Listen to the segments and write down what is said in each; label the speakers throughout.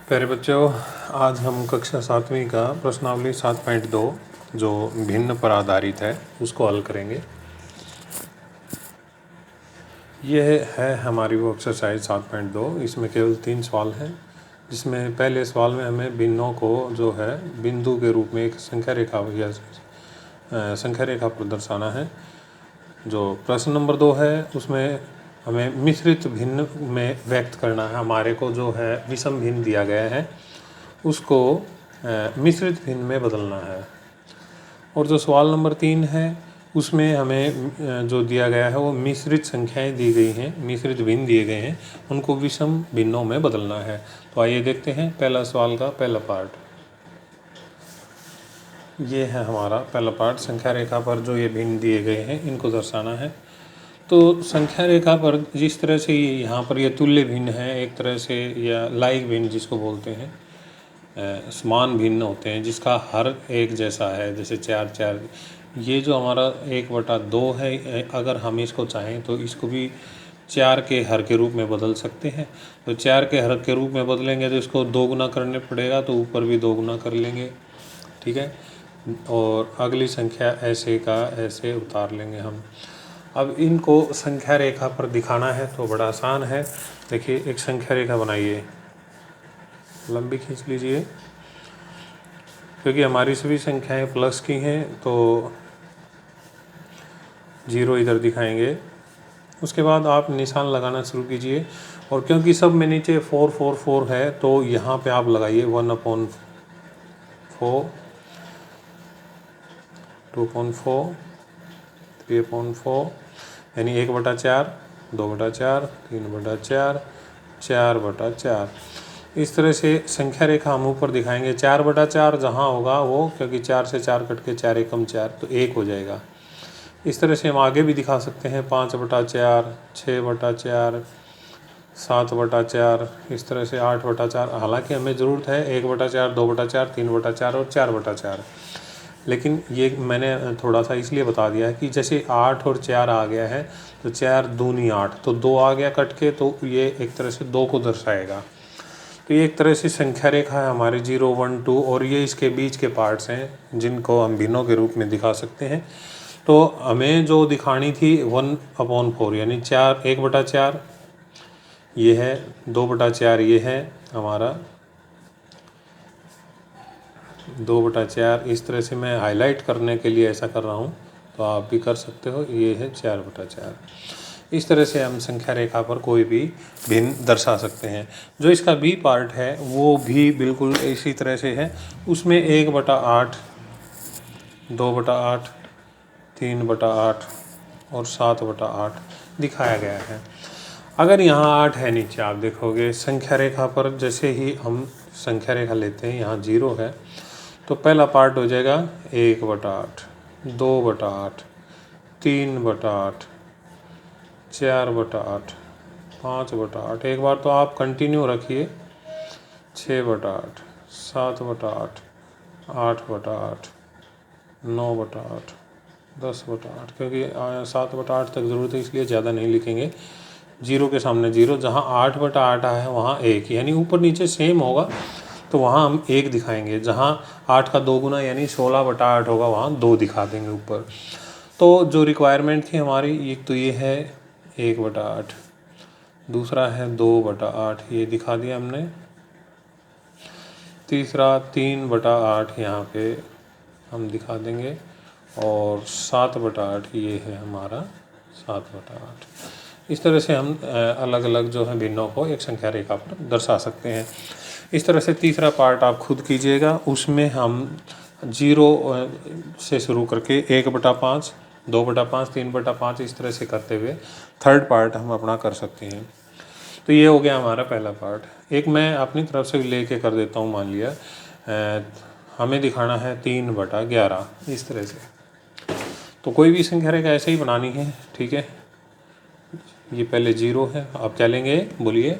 Speaker 1: प्यारे बच्चों, आज हम कक्षा 7वीं का प्रश्नावली 7.2 जो भिन्न पर आधारित है उसको हल करेंगे। यह है हमारी वो एक्सरसाइज 7.2। इसमें केवल 3 सवाल हैं, जिसमें पहले सवाल में हमें भिन्नों को जो है बिंदु के रूप में एक संख्या रेखा या संख्या रेखा पर दर्शाना है। जो प्रश्न नंबर 2 है उसमें हमें मिश्रित भिन्न में व्यक्त करना है। हमारे को जो है विषम भिन्न दिया गया है उसको मिश्रित भिन्न में बदलना है। और जो सवाल नंबर 3 है उसमें हमें जो दिया गया है वो मिश्रित संख्याएं दी गई हैं, मिश्रित भिन्न दिए गए हैं, उनको विषम भिन्नों में बदलना है। तो आइए देखते हैं पहला सवाल का पहला पार्ट। ये है हमारा पहला पार्ट। संख्या रेखा पर जो ये भिन्न दिए गए हैं इनको दर्शाना है। तो संख्या रेखा पर जिस तरह से यहाँ पर ये तुल्य भिन्न है, एक तरह से या लाइक भिन्न जिसको बोलते हैं, समान भिन्न होते हैं जिसका हर एक जैसा है, जैसे 4 ये जो हमारा 1/2 है, अगर हम इसको चाहें तो इसको भी 4 के हर के रूप में बदल सकते हैं। तो 4 के हर के रूप में बदलेंगे तो इसको 2 गुना करने पड़ेगा, तो ऊपर भी 2 गुना कर लेंगे, ठीक है। और अगली संख्या ऐसे का ऐसे उतार लेंगे हम। अब इनको संख्या रेखा पर दिखाना है तो बड़ा आसान है। देखिए, एक संख्या रेखा बनाइए, लंबी खींच लीजिए, क्योंकि हमारी सभी संख्याएं प्लस की हैं तो 0 इधर दिखाएंगे। उसके बाद आप निशान लगाना शुरू कीजिए, और क्योंकि सब में नीचे 4 4 4 है तो यहाँ पे आप लगाइए 1/4, 2/4, 3/4, यानी 1/4, 2/4, 3/4, 4/4। इस तरह से संख्या रेखा हम ऊपर दिखाएंगे। 4/4 जहाँ होगा वो, क्योंकि 4 से 4 कट के 4 एकम 4 तो 1 हो जाएगा। इस तरह से हम आगे भी दिखा सकते हैं 5/4, 6/4, 7/4, इस तरह से 8/4। हालांकि हमें ज़रूरत है 1/4, 2/4, 3/4 और 4/4, लेकिन ये मैंने थोड़ा सा इसलिए बता दिया है कि जैसे 8 और 4 आ गया है तो 4 दूनी 8, तो 2 आ गया कट के, तो ये एक तरह से 2 को दर्शाएगा। तो ये एक तरह से संख्या रेखा है हमारी 0, 1, 2, और ये इसके बीच के पार्ट्स हैं जिनको हम भिन्नों के रूप में दिखा सकते हैं। तो हमें जो दिखानी थी 1/4, यानी 1/4 ये है, 2/4 ये है हमारा 2/4। इस तरह से मैं हाईलाइट करने के लिए ऐसा कर रहा हूँ, तो आप भी कर सकते हो। ये है 4/4। इस तरह से हम संख्या रेखा पर कोई भी भिन्न दर्शा सकते हैं। जो इसका बी पार्ट है वो भी बिल्कुल इसी तरह से है। उसमें 1/8, 2/8, 3/8 और 7/8 दिखाया गया है। अगर यहाँ 8 है नीचे, आप देखोगे संख्या रेखा पर जैसे ही हम संख्या रेखा लेते हैं, यहाँ 0 है, तो पहला पार्ट हो जाएगा 1/8, 2/8, 3/8, 4/8, 5/8। एक बार तो आप कंटिन्यू रखिए, 6/8, 7/8, 8/8, 9/8, 10/8, क्योंकि 7/8 तक ज़रूरत है इसलिए ज़्यादा नहीं लिखेंगे। 0 के सामने 0, जहाँ 8/8 है वहाँ 1, यानी ऊपर नीचे सेम होगा तो वहाँ हम 1 दिखाएंगे। जहाँ 8 का 2 गुना यानी 16/8 होगा वहाँ 2 दिखा देंगे ऊपर। तो जो रिक्वायरमेंट थी हमारी, एक तो ये है 1/8, दूसरा है 2/8, ये दिखा दिया हमने, तीसरा 3/8 यहाँ पे हम दिखा देंगे, और 7/8 ये है हमारा 7/8। इस तरह से हम अलग अलग जो है भिन्नों को एक संख्या रेखा पर दर्शा सकते हैं। इस तरह से तीसरा पार्ट आप खुद कीजिएगा। उसमें हम 0 से शुरू करके 1/5, 2/5, 3/5 इस तरह से करते हुए थर्ड पार्ट हम अपना कर सकते हैं। तो ये हो गया हमारा पहला पार्ट। एक मैं अपनी तरफ से लेके कर देता हूँ। मान लिया हमें दिखाना है 3/11 इस तरह से। तो कोई भी संख्या रेखा ऐसे ही बनानी है, ठीक है। ये पहले 0 है, आप क्या लेंगे बोलिए।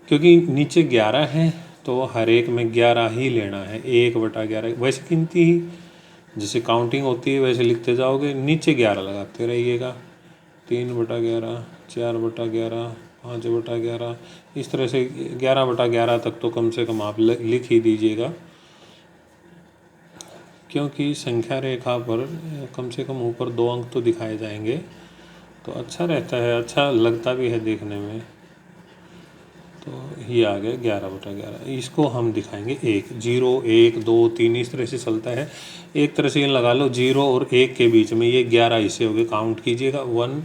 Speaker 1: क्योंकि नीचे 11 है तो हर एक में 11 ही लेना है। 1/11 वैसे गिनती ही जैसे काउंटिंग होती है वैसे लिखते जाओगे, नीचे 11 लगाते रहिएगा। 3/11, 4/11, 5/11 इस तरह से 11/11 तक तो कम से कम आप लिख ही दीजिएगा, क्योंकि संख्या रेखा पर कम से कम ऊपर 2 अंक तो दिखाए जाएंगे तो अच्छा रहता है, अच्छा लगता भी है देखने में। तो ये आ गया 11/11। इसको हम दिखाएंगे 1, 0, 1, 2, 3 इस तरह से चलता है। एक तरह से ये लगा लो 0 और 1 के बीच में ये 11 हिस्से हो गए, काउंट कीजिएगा 1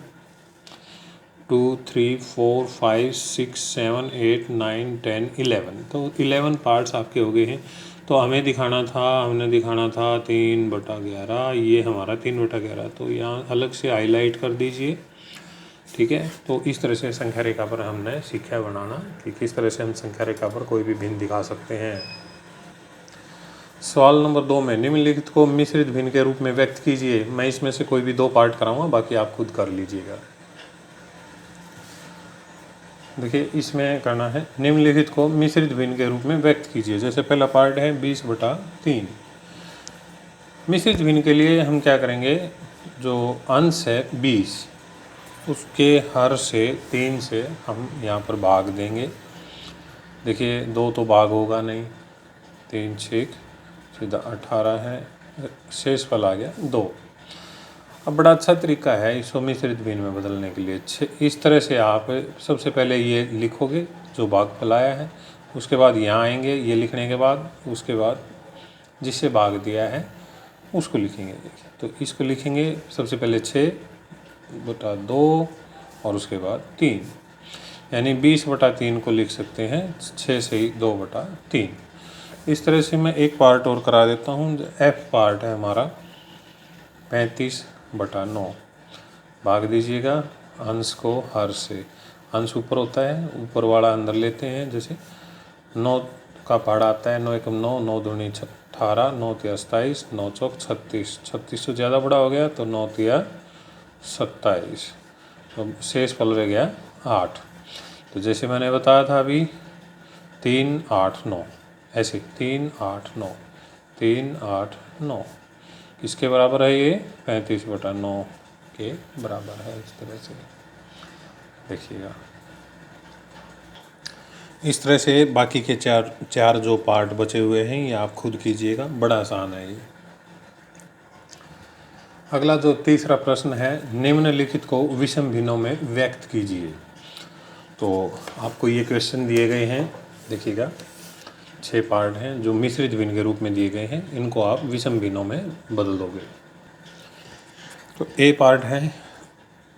Speaker 1: 2 3 4 5 6 7 8 9 10 11। तो 11 पार्ट्स आपके हो गए हैं। तो हमने दिखाना था 3/11, ये हमारा 3/11। तो यहाँ अलग से हाईलाइट कर दीजिए, ठीक है। तो इस तरह से संख्या रेखा पर हमने सीखा बनाना कि किस तरह से हम संख्या रेखा पर कोई भी भिन्न दिखा सकते हैं। सवाल नंबर 2 में निम्नलिखित को मिश्रित भिन्न के रूप में व्यक्त कीजिए। मैं इसमें से कोई भी 2 पार्ट कराऊंगा, बाकी आप खुद कर लीजिएगा। देखिए इसमें करना है निम्नलिखित को मिश्रित भिन्न के रूप में व्यक्त कीजिए। जैसे पहला पार्ट है 20/3। मिश्रित भिन्न के लिए हम क्या करेंगे, जो अंश है 20 उसके हर से 3 से हम यहाँ पर भाग देंगे। देखिए 2 तो भाग होगा नहीं, 3 6 सीधा 18 है, शेष फल आ गया 2। अब बड़ा अच्छा तरीका है इसको मिश्रित भिन्न में बदलने के लिए। इस तरह से आप सबसे पहले ये लिखोगे जो भागफल आया है, उसके बाद यहाँ आएंगे ये लिखने के बाद, उसके बाद जिससे भाग दिया है उसको लिखेंगे। तो इसको लिखेंगे सबसे पहले 6/2 और उसके बाद 3, यानी 20/3 को लिख सकते हैं 6 से ही 2/3। इस तरह से मैं एक पार्ट और करा देता हूँ। एफ पार्ट है हमारा 35/9। भाग दीजिएगा अंश को हर से। अंश ऊपर होता है, ऊपर वाला अंदर लेते हैं। जैसे 9 का पहाड़ा आता है, 9 एकम 9, 9 दूनी 18, 9 तिया 27, 9 चौक 36। 36 तो ज़्यादा बड़ा हो गया तो 9 तिया 27। तो शेष फल रह गया 8। तो जैसे मैंने बताया था अभी 3 8 9, ऐसे 3 8 9 3 8 9 किसके बराबर है ये 35/9 के बराबर है। इस तरह से देखिएगा। इस तरह से बाकी के चार जो पार्ट बचे हुए हैं ये आप खुद कीजिएगा, बड़ा आसान है ये। अगला जो तीसरा प्रश्न है निम्नलिखित को विषम भिन्नों में व्यक्त कीजिए। तो आपको ये क्वेश्चन दिए गए हैं, देखिएगा 6 पार्ट हैं जो मिश्रित भिन्न के रूप में दिए गए हैं, इनको आप विषम भिन्नों में बदल दोगे। तो ए पार्ट है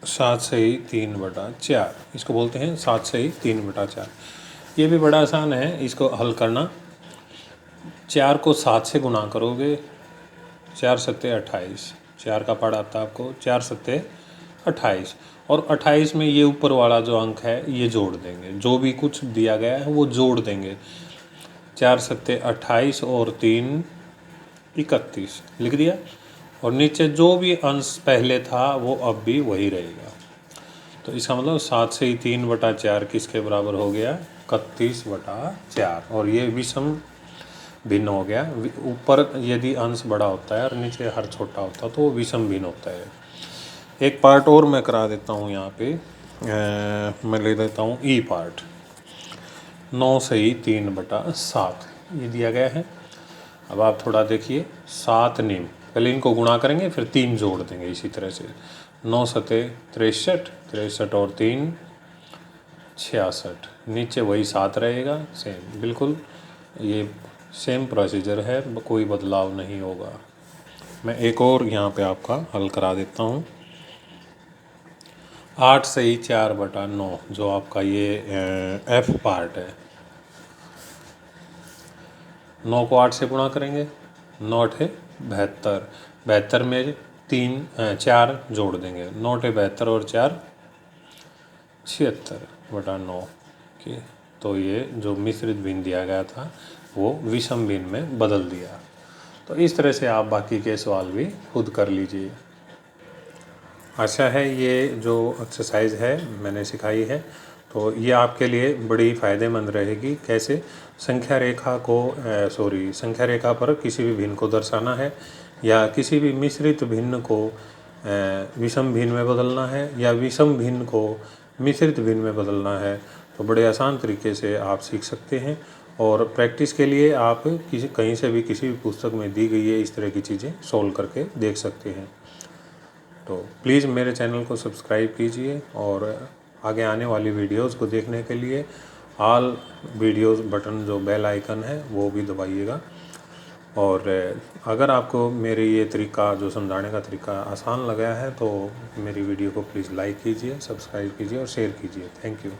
Speaker 1: 7 से ही 3/4, इसको बोलते हैं 7 से ही 3/4। ये भी बड़ा आसान है इसको हल करना। 4 को 7 से गुना करोगे, 4 सत्ते 28, 4 का पहाड़ा आता है आपको 4 सत्ते 28, और 28 में ये ऊपर वाला जो अंक है ये जोड़ देंगे, जो भी कुछ दिया गया है वो जोड़ देंगे। 4 सत्ते 28 और 3 31 लिख दिया, और नीचे जो भी अंश पहले था वो अब भी वही रहेगा। तो इसका मतलब 7 से ही 3/4 किसके बराबर हो गया 31/4, और ये विषम भिन्न हो गया। ऊपर यदि अंश बड़ा होता है और नीचे हर छोटा होता है तो वो विषम भिन्न होता है। एक पार्ट और मैं करा देता हूँ यहाँ पे, मैं ले देता हूँ ई पार्ट। 9 से ही 3/7 ये दिया गया है। अब आप थोड़ा देखिए 7 निम, पहले इनको गुणा करेंगे फिर 3 जोड़ देंगे इसी तरह से। 9 सत्ते 63, 63 और 3 66, नीचे वही 7 रहेगा सेम, बिल्कुल ये सेम प्रोसीजर है, कोई बदलाव नहीं होगा। मैं एक और यहाँ पे आपका हल करा देता हूँ। 8 से ही 4/9 जो आपका ये एफ पार्ट है। 9 को 8 से गुणा करेंगे, 9 8 72, 72 में 4 जोड़ देंगे, 9 8 72 और 4 76/9 के। तो ये जो मिश्रित भिन्न दिया गया था वो विषम भिन्न में बदल दिया। तो इस तरह से आप बाकी के सवाल भी खुद कर लीजिए। आशा है ये जो एक्सरसाइज है मैंने सिखाई है तो ये आपके लिए बड़ी फ़ायदेमंद रहेगी। कैसे संख्या रेखा पर किसी भी भिन्न को दर्शाना है, या किसी भी मिश्रित भिन्न को विषम भिन्न में बदलना है, या विषम भिन्न को मिश्रित भिन्न में बदलना है तो बड़े आसान तरीके से आप सीख सकते हैं। और प्रैक्टिस के लिए आप कहीं से भी किसी भी पुस्तक में दी गई है इस तरह की चीज़ें सॉल्व करके देख सकते हैं। तो प्लीज़ मेरे चैनल को सब्सक्राइब कीजिए और आगे आने वाली वीडियोस को देखने के लिए ऑल वीडियोस बटन जो बेल आइकन है वो भी दबाइएगा। और अगर आपको मेरे ये तरीका जो समझाने का तरीका आसान लगा है तो मेरी वीडियो को प्लीज़ लाइक कीजिए, सब्सक्राइब कीजिए और शेयर कीजिए। Thank you.